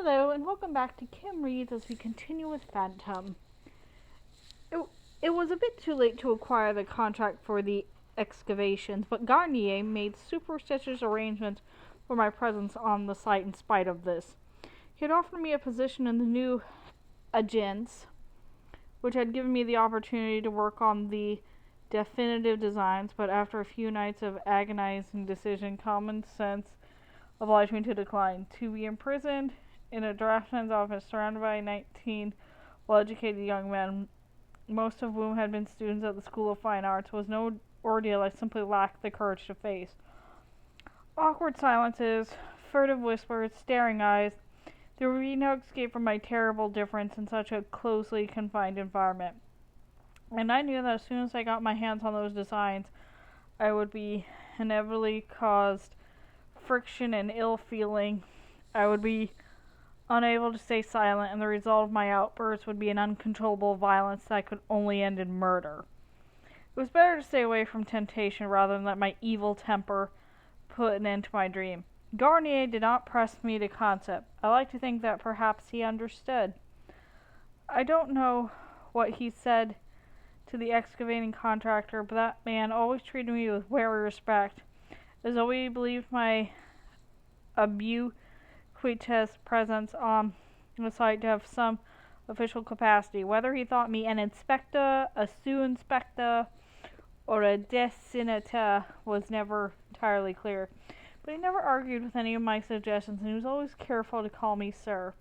Hello, and welcome back to Kim Reads as we continue with Phantom. It, it was a bit too late to acquire the contract for the excavations, but Garnier made superstitious arrangements for my presence on the site in spite of this. He had offered me a position in the new agence, which had given me the opportunity to work on the definitive designs, but after a few nights of agonizing decision, common sense obliged me to decline. To be imprisoned in a draftsman's office surrounded by 19 well-educated young men, most of whom had been students at the School of Fine Arts, was no ordeal I simply lacked the courage to face. Awkward silences, furtive whispers, staring eyes. There would be no escape from my terrible difference in such a closely confined environment. And I knew that as soon as I got my hands on those designs, I would be inevitably caused friction and ill feeling. I would be unable to stay silent, and the result of my outbursts would be an uncontrollable violence that could only end in murder. It was better to stay away from temptation rather than let my evil temper put an end to my dream. Garnier did not press me to concept. I like to think that perhaps he understood. I don't know what he said to the excavating contractor, but that man always treated me with wary respect, as though he believed my ubiquitous presence on the site to have some official capacity. Whether he thought me an inspector, a sous-inspector, or a dessinateur was never entirely clear. But he never argued with any of my suggestions, and he was always careful to call me sir.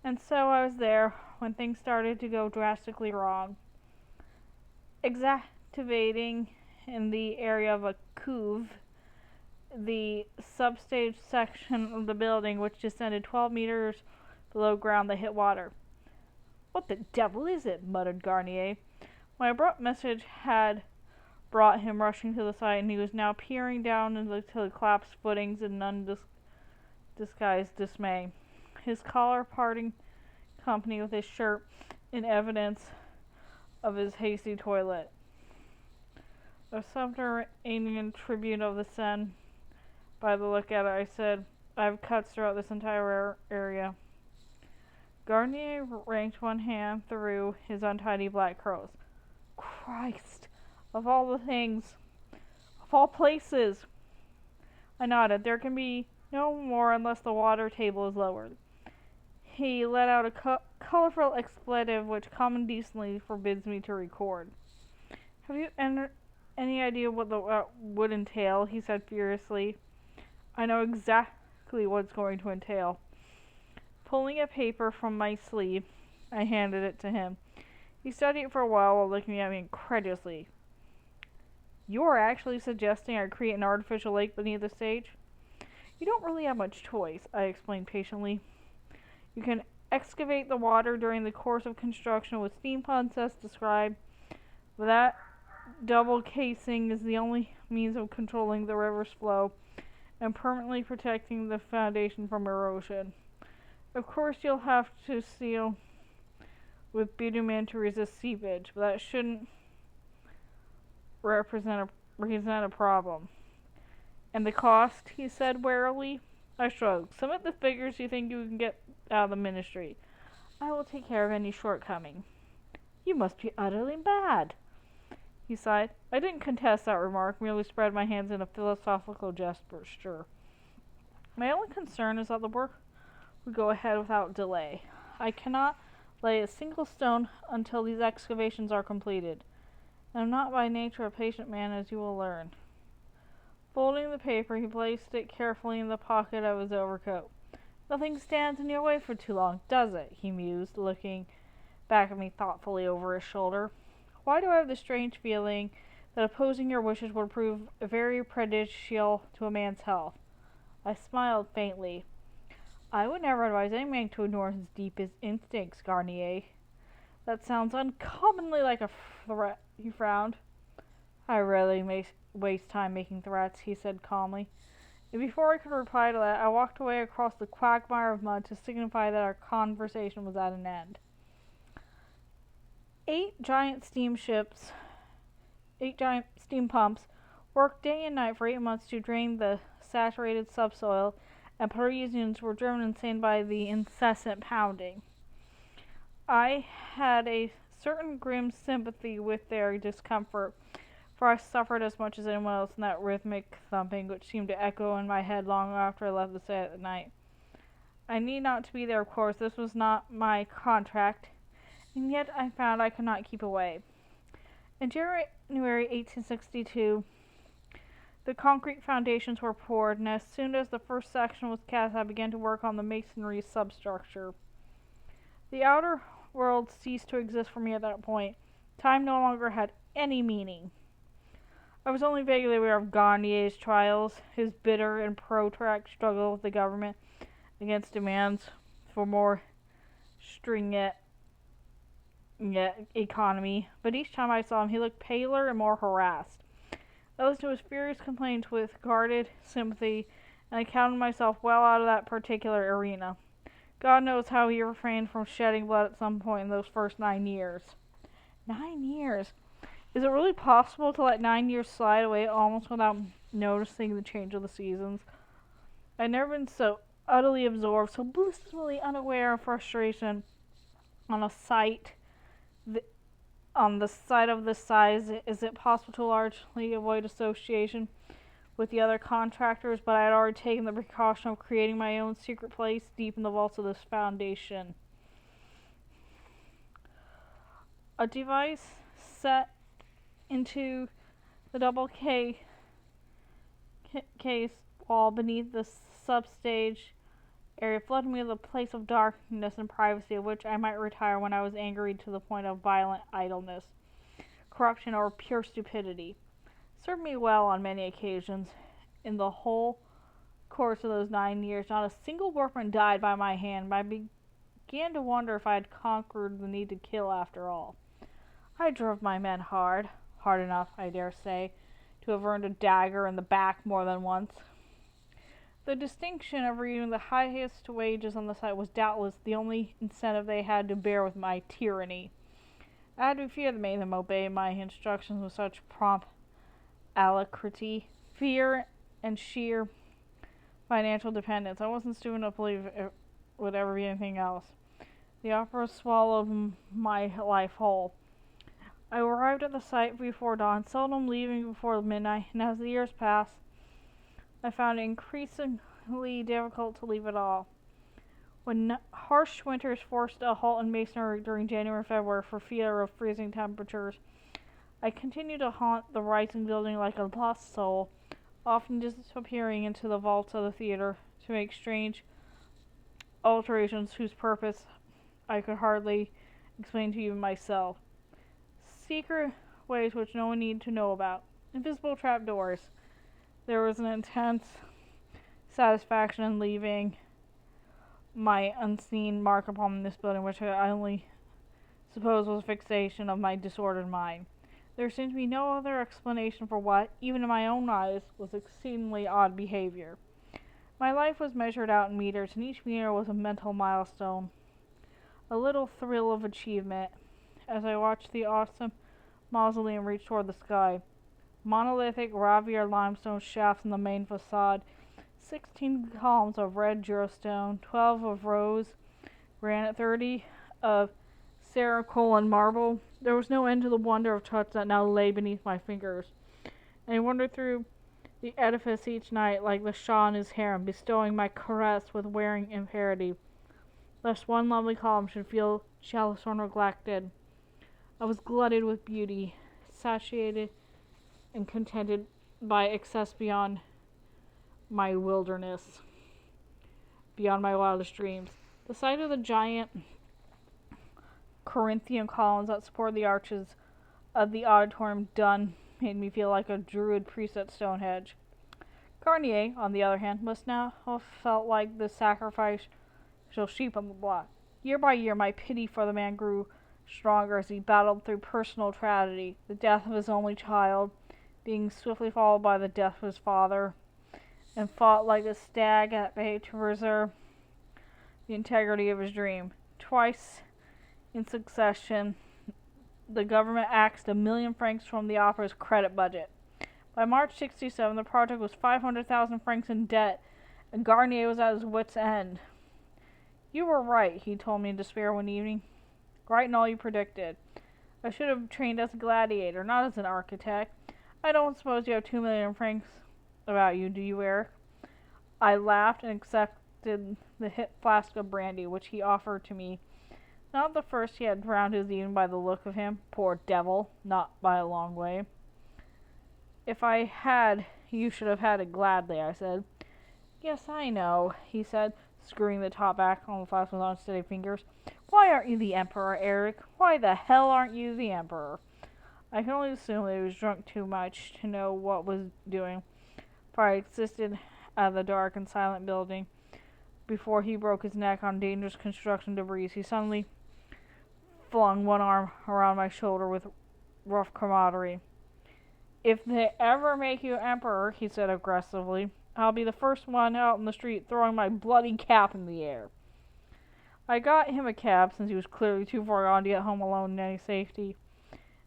And so I was there when things started to go drastically wrong. Excavating in the area of a couve, the substage section of the building, which descended 12 meters below ground, that hit water. "What the devil is it?" muttered Garnier. My abrupt message had brought him rushing to the site, and he was now peering down into the collapsed footings in undisguised dismay, his collar parting company with his shirt in evidence of his hasty toilet. A subterranean tribute of the Seine. By the look at it, I said, "I have cuts throughout this entire area." Garnier ranked one hand through his untidy black curls. "Christ! Of all the things! Of all places!" I nodded. "There can be no more unless the water table is lowered." He let out a colorful expletive which common decency forbids me to record. "Have you any idea what that would entail?" he said furiously. "I know exactly what it's going to entail." Pulling a paper from my sleeve, I handed it to him. He studied it for a while looking at me incredulously. "You're actually suggesting I create an artificial lake beneath the stage?" "You don't really have much choice," I explained patiently. "You can excavate the water during the course of construction with steam pumps as described, but that double casing is the only means of controlling the river's flow and permanently protecting the foundation from erosion. Of course, you'll have to seal with bitumen to resist seepage, but that shouldn't represent a problem." "And the cost?" he said warily. I shrugged. "Submit the figures you think you can get out of the ministry. I will take care of any shortcoming." "You must be utterly mad," he sighed. I didn't contest that remark, merely spread my hands in a philosophical gesture. "My only concern is that the work would go ahead without delay. I cannot lay a single stone until these excavations are completed. I am not by nature a patient man, as you will learn." Folding the paper, he placed it carefully in the pocket of his overcoat. "Nothing stands in your way for too long, does it?" he mused, looking back at me thoughtfully over his shoulder. "Why do I have the strange feeling that opposing your wishes would prove very prejudicial to a man's health?" I smiled faintly. "I would never advise any man to ignore his deepest instincts, Garnier." "That sounds uncommonly like a threat," he frowned. "I rarely waste time making threats," he said calmly. And before I could reply to that, I walked away across the quagmire of mud to signify that our conversation was at an end. 8 giant steam pumps worked day and night for 8 months to drain the saturated subsoil and Parisians were driven insane by the incessant pounding. I had a certain grim sympathy with their discomfort, for I suffered as much as anyone else in that rhythmic thumping which seemed to echo in my head long after I left the set at night. I need not to be there, of course. This was not my contract, and yet I found I could not keep away. In January 1862, the concrete foundations were poured, and as soon as the first section was cast, I began to work on the masonry substructure. The outer world ceased to exist for me at that point. Time no longer had any meaning. I was only vaguely aware of Garnier's trials, his bitter and protracted struggle with the government against demands for more stringent economy, but each time I saw him he looked paler and more harassed. I listened to his furious complaints with guarded sympathy, and I counted myself well out of that particular arena. God knows how he refrained from shedding blood at some point in those first 9 years. 9 years? Is it really possible to let 9 years slide away almost without noticing the change of the seasons? I'd never been so utterly absorbed, so blissfully unaware of frustration on the site of this size. Is it possible to largely avoid association with the other contractors? But I had already taken the precaution of creating my own secret place deep in the vaults of this foundation. A device set into the double case wall beneath the substage area flooded me with a place of darkness and privacy, of which I might retire when I was angry to the point of violent idleness, corruption, or pure stupidity. It served me well on many occasions. In the whole course of those 9 years, not a single workman died by my hand, but I began to wonder if I had conquered the need to kill after all. I drove my men hard enough, I dare say, to have earned a dagger in the back more than once. The distinction of receiving the highest wages on the site was doubtless the only incentive they had to bear with my tyranny. I had to fear that made them obey my instructions with such prompt alacrity. Fear and sheer financial dependence. I wasn't stupid enough to believe it would ever be anything else. The opera swallowed my life whole. I arrived at the site before dawn, seldom leaving before midnight, and as the years passed, I found it increasingly difficult to leave at all. When harsh winters forced a halt in masonry during January and February for fear of freezing temperatures, I continued to haunt the rising building like a lost soul, often disappearing into the vaults of the theater to make strange alterations whose purpose I could hardly explain to even myself. Secret ways which no one needed to know about. Invisible trapdoors. There was an intense satisfaction in leaving my unseen mark upon this building, which I only suppose was a fixation of my disordered mind. There seemed to be no other explanation for what, even in my own eyes, was exceedingly odd behavior. My life was measured out in meters, and each meter was a mental milestone, a little thrill of achievement, as I watched the awesome mausoleum reach toward the sky. Monolithic Ravier limestone shafts in the main facade, 16 columns of red Durostone, 12 of rose granite, 30 of Saracolan marble. There was no end to the wonder of touch that now lay beneath my fingers, and I wandered through the edifice each night like the Shah and his harem, bestowing my caress with wearing imperative, lest one lovely column should feel jealous or neglected. I was glutted with beauty, satiated and contented by excess beyond my wilderness, beyond my wildest dreams. The sight of the giant Corinthian columns that support the arches of the auditorium done made me feel like a druid priest at Stonehenge. Garnier, on the other hand, must now have felt like the sacrificial sheep on the block. Year by year, my pity for the man grew stronger as he battled through personal tragedy, the death of his only child, being swiftly followed by the death of his father, and fought like a stag at bay to preserve the integrity of his dream. Twice in succession, the government axed 1 million francs from the opera's credit budget. By March 1967, the project was 500,000 francs in debt, and Garnier was at his wits' end. You were right, he told me in despair one evening. Right in all you predicted. I should have trained as a gladiator, not as an architect. I don't suppose you have 2 million francs about you, do you, Erik? I laughed and accepted the hip flask of brandy which he offered to me. Not the first he had round his evening by the look of him, poor devil, not by a long way. If I had, you should have had it gladly, I said. Yes, I know, he said, screwing the top back on the flask with unsteady fingers. Why aren't you the Emperor, Erik? Why the hell aren't you the Emperor? I can only assume that he was drunk too much to know what was doing, for I existed at the dark and silent building. Before he broke his neck on dangerous construction debris, he suddenly flung one arm around my shoulder with rough camaraderie. If they ever make you Emperor, he said aggressively, I'll be the first one out in the street throwing my bloody cap in the air. I got him a cab, since he was clearly too far gone to get home alone in any safety,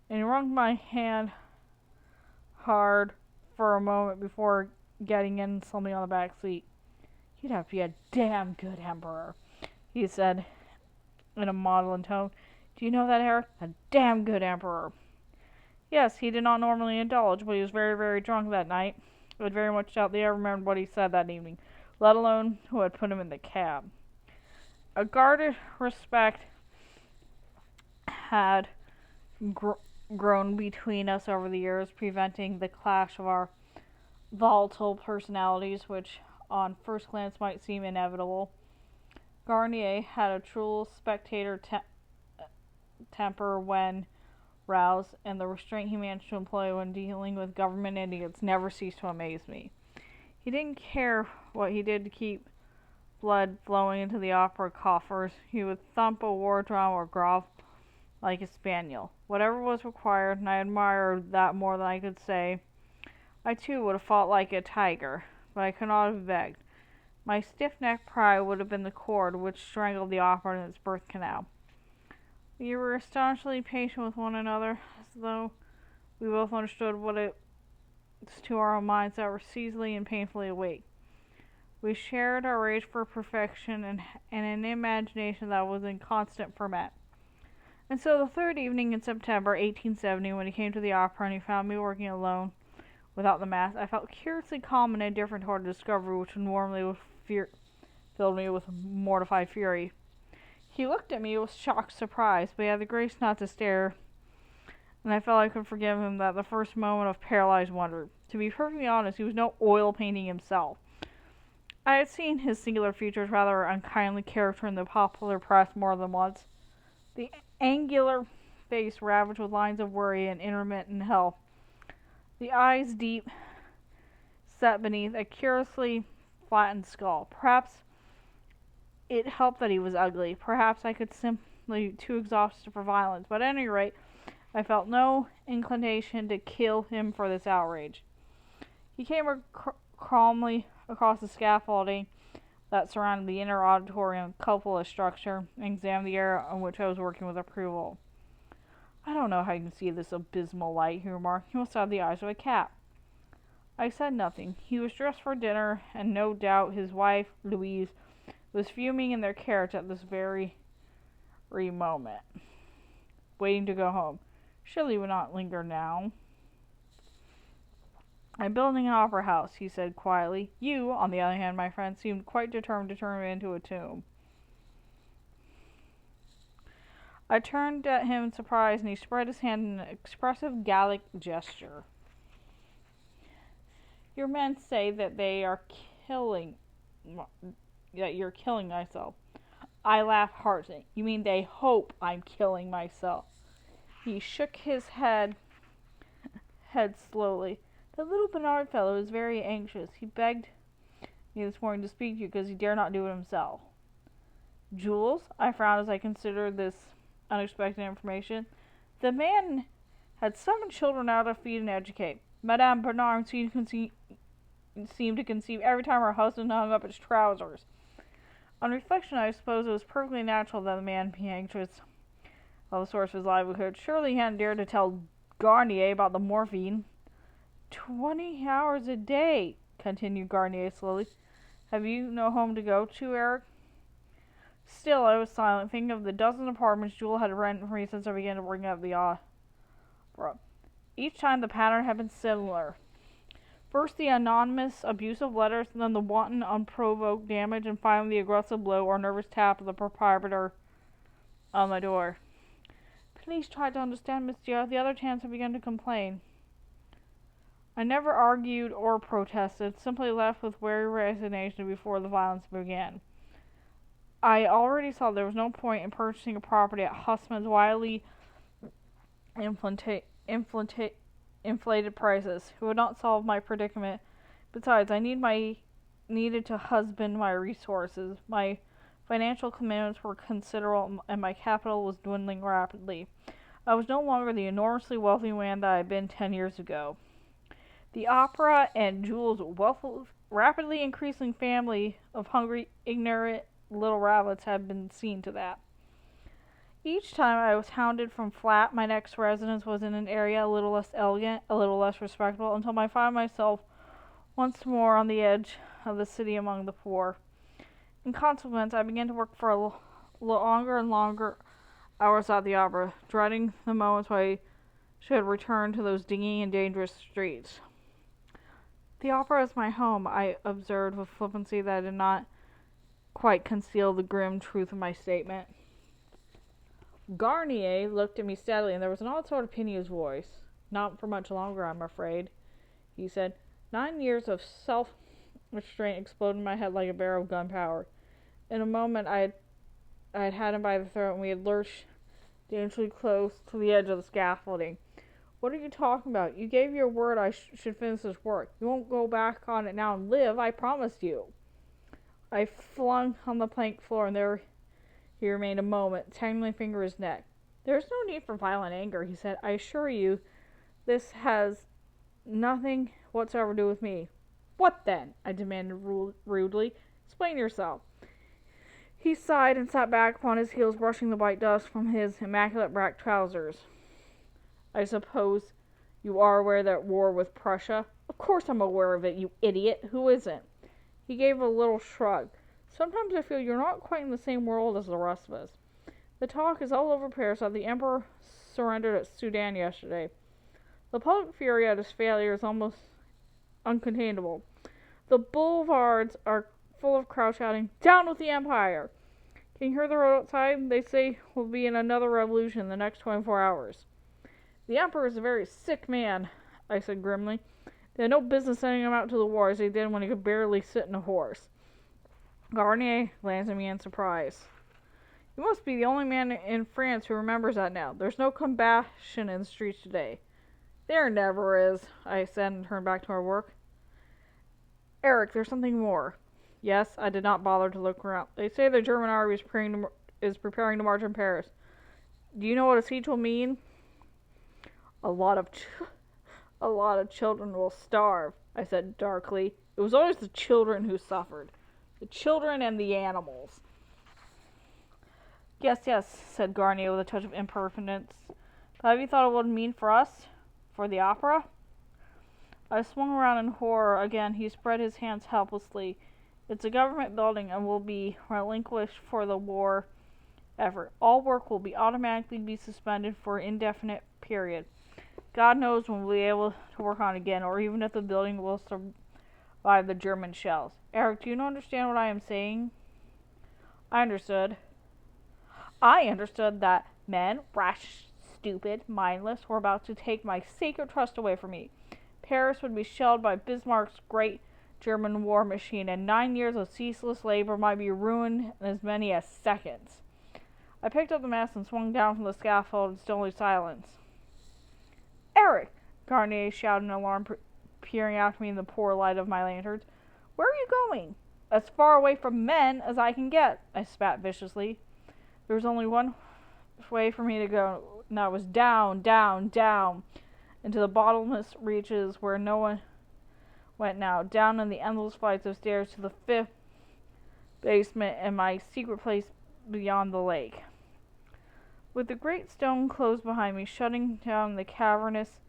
and he wrung my hand hard for a moment before getting in something on the back seat. You'd have to be a damn good Emperor, he said in a maudlin tone. Do you know that, Erik? A damn good Emperor. Yes, he did not normally indulge, but he was very, very drunk that night. I would very much doubt they ever remembered what he said that evening, let alone who had put him in the cab. A guarded respect had grown between us over the years, preventing the clash of our volatile personalities, which on first glance might seem inevitable. Garnier had a true spectator temper when roused, and the restraint he managed to employ when dealing with government idiots never ceased to amaze me. He didn't care what he did to keep blood flowing into the opera coffers. He would thump a war drum or grovel like a spaniel. Whatever was required, and I admired that more than I could say. I too would have fought like a tiger, but I could not have begged. My stiff-necked pride would have been the cord which strangled the opera in its birth canal. We were astonishingly patient with one another, as though we both understood what it's to our own minds that were seasonally and painfully awake. We shared our rage for perfection and an imagination that was in constant ferment. And so the third evening in September 1870, when he came to the opera and he found me working alone without the mask, I felt curiously calm and indifferent toward a discovery which normally filled me with mortified fury. He looked at me with shocked surprise, but he had the grace not to stare, and I felt I could forgive him that the first moment of paralyzed wonder. To be perfectly honest, he was no oil painting himself. I had seen his singular features rather unkindly caricatured in the popular press more than once. The angular face ravaged with lines of worry and intermittent health. The eyes deep set beneath a curiously flattened skull. Perhaps it helped that he was ugly. Perhaps I could simply too exhausted for violence. But at any rate, I felt no inclination to kill him for this outrage. He came calmly across the scaffolding that surrounded the inner auditorium cupola structure and examined the area on which I was working with approval. I don't know how you can see this abysmal light, he remarked. You must have the eyes of a cat. I said nothing. He was dressed for dinner, and no doubt his wife, Louise, was fuming in their carriage at this very moment, waiting to go home. Surely he would not linger now. I'm building an opera house, he said quietly. You, on the other hand, my friend, seemed quite determined to turn it into a tomb. I turned at him in surprise, and he spread his hand in an expressive Gallic gesture. Your men say that you're killing myself. I laughed heartily. You mean they hope I'm killing myself? He shook his head slowly. The little Bernard fellow is very anxious. He begged me this morning to speak to you because he dare not do it himself. Jules, I frowned as I considered this unexpected information. The man had 7 children out to feed and educate. Madame Bernard seemed to conceive every time her husband hung up his trousers. On reflection, I suppose it was perfectly natural that the man be anxious of the source of his livelihood. Surely he hadn't dared to tell Garnier about the morphine. 20 hours a day, continued Garnier slowly. Have you no home to go to, Erik? Still, I was silent, thinking of the dozen apartments Jewel had rented for me since I began to bring up the opera. Each time the pattern had been similar. First the anonymous, abusive letters, then the wanton, unprovoked damage, and finally the aggressive blow or nervous tap of the proprietor on my door. Please try to understand, monsieur. The other tenants have begun to complain. I never argued or protested, simply left with weary resignation before the violence began. I already saw there was no point in purchasing a property at Hussman's wildly inflated prices. It would not solve my predicament. Besides, I needed to husband my resources. My financial commitments were considerable, and my capital was dwindling rapidly. I was no longer the enormously wealthy man that I had been 10 years ago. The opera and Jewel's rapidly increasing family of hungry, ignorant little rabbits had been seen to that. Each time I was hounded from flat, my next residence was in an area a little less elegant, a little less respectable, until I found myself once more on the edge of the city among the poor. In consequence, I began to work for longer and longer hours at the opera, dreading the moments when I should return to those dingy and dangerous streets. The opera is my home, I observed with flippancy that did not quite conceal the grim truth of my statement. Garnier looked at me steadily, and there was an odd sort of pity in his voice. Not for much longer, I'm afraid, he said. 9 years of self-restraint exploded in my head like a barrel of gunpowder. In a moment, I had him by the throat, and we had lurched dangerously close to the edge of the scaffolding. What are you talking about? You gave your word I should finish this work. You won't go back on it now and live, I promised you. I flung on the plank floor, and there he remained a moment, tapping my finger his neck. There is no need for violent anger, he said. I assure you, this has nothing whatsoever to do with me. What then? I demanded rudely. Explain yourself. He sighed and sat back upon his heels, brushing the white dust from his immaculate black trousers. I suppose you are aware that war with Prussia? Of course I'm aware of it, you idiot. Who isn't? He gave a little shrug. Sometimes I feel you're not quite in the same world as the rest of us. The talk is all over Paris that the Emperor surrendered at Sedan yesterday. The public fury at his failure is almost uncontainable. The boulevards are full of crowd shouting, "Down with the Empire!" Can you hear the road outside? They say we'll be in another revolution in the next 24 hours. The Emperor is a very sick man, I said grimly. They had no business sending him out to the war as they did when he could barely sit in a horse. Garnier glanced at me in surprise. You must be the only man in France who remembers that now. There's no compassion in the streets today. There never is, I said, and turned back to our work. Erik, there's something more. Yes, I did not bother to look around. They say the German army is preparing to march on Paris. Do you know what a siege will mean? A lot of children will starve, I said darkly. It was always the children who suffered. The children and the animals. Yes, said Garnier with a touch of impertinence. But have you thought of what it would mean for us? For the opera? I swung around in horror again. He spread his hands helplessly. It's a government building and will be relinquished for the war effort. All work will automatically be suspended for an indefinite period. God knows when we'll be able to work on it again, or even if the building will survive the German shells. Erik, do you understand what I am saying? I understood that men, rash, stupid, mindless, were about to take my sacred trust away from me. Paris would be shelled by Bismarck's great German war machine, and 9 years of ceaseless labor might be ruined in as many as seconds. I picked up the mask and swung down from the scaffold in stony silence. Erik! Garnier shouted in alarm, peering after me in the poor light of my lanterns. Where are you going? As far away from men as I can get, I spat viciously. There was only one way for me to go, and that was down, down, down, into the bottomless reaches where no one went now, down in the endless flights of stairs to the 5th basement and my secret place beyond the lake. With the great stone closed behind me, shutting down the cavernous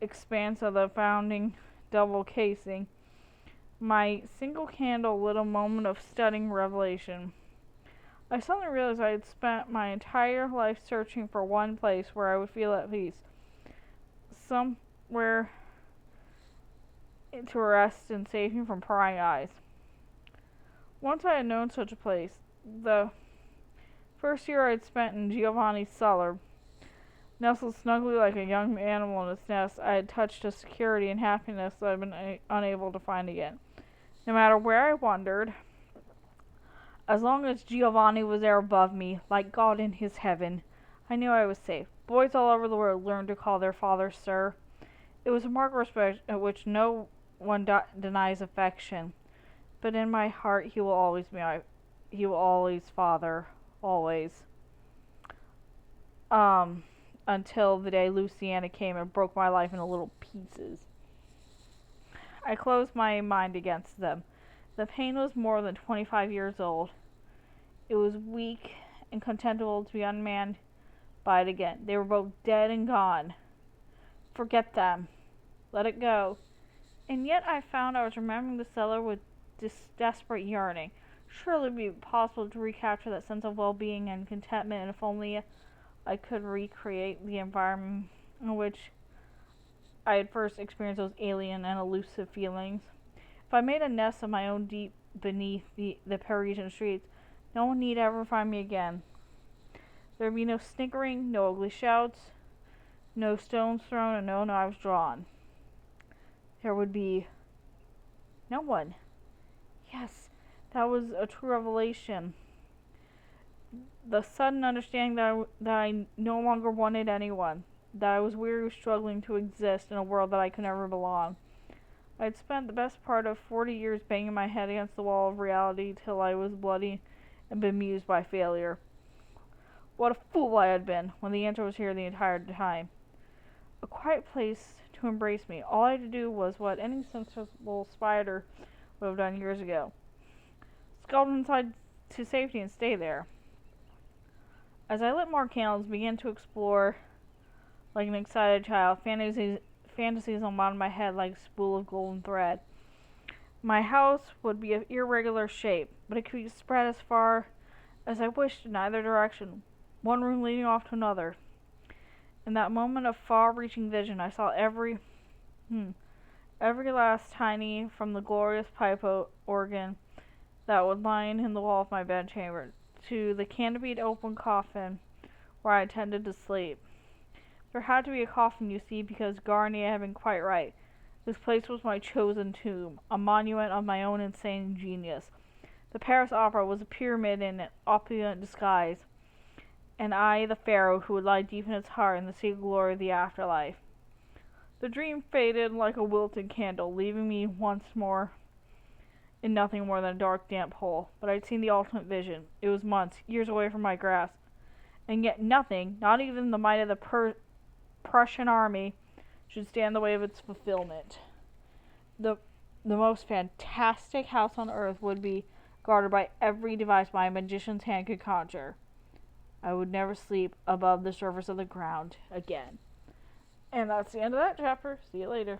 expanse of the founding double casing, My single candle lit a moment of stunning revelation. I suddenly realized I had spent my entire life searching for one place where I would feel at peace, somewhere to rest and save me from prying eyes. Once I had known such a place. The first year I had spent in Giovanni's cellar, nestled snugly like a young animal in its nest, I had touched a security and happiness that I had been unable to find again. No matter where I wandered, as long as Giovanni was there above me, like God in his heaven, I knew I was safe. Boys all over the world learned to call their father sir. It was a mark of respect at which no one denies affection. But in my heart, he will always father, always. Until the day Luciana came and broke my life into little pieces. I closed my mind against them. The pain was more than 25 years old. It was weak and contemptible to be unmanned by it again. They were both dead and gone. Forget them. Let it go. And yet I found I was remembering the cellar with desperate yearning. Surely it would be possible to recapture that sense of well-being and contentment, and if only I could recreate the environment in which I had first experienced those alien and elusive feelings. If I made a nest of my own deep beneath the Parisian streets, no one need ever find me again. There would be no snickering, no ugly shouts, no stones thrown, and no knives drawn. There would be no one. Yes, that was a true revelation. The sudden understanding that I no longer wanted anyone, that I was weary of struggling to exist in a world that I could never belong. I had spent the best part of 40 years banging my head against the wall of reality till I was bloody and bemused by failure. What a fool I had been, when the answer was here the entire time. A quiet place to embrace me. All I had to do was what any sensible spider would have done years ago. Scuttle inside to safety and stay there. As I lit more candles and began to explore like an excited child, fantasies unwound in my head like a spool of golden thread. My house would be of irregular shape, but it could be spread as far as I wished in either direction, one room leading off to another. In that moment of far-reaching vision, I saw every last tiny, from the glorious pipe organ that would line in the wall of my bedchamber, to the canopied open coffin where I intended to sleep. There had to be a coffin, you see, because Garnier had been quite right. This place was my chosen tomb, a monument of my own insane genius. The Paris Opera was a pyramid in an opulent disguise, and I the pharaoh who would lie deep in its heart in the secret glory of the afterlife. The dream faded like a wilted candle, leaving me once more in nothing more than a dark, damp hole. But I'd seen the ultimate vision. It was months, years away from my grasp. And yet nothing, not even the might of the Prussian army, should stand in the way of its fulfillment. The most fantastic house on earth would be guarded by every device my magician's hand could conjure. I would never sleep above the surface of the ground again. And that's the end of that chapter. See you later.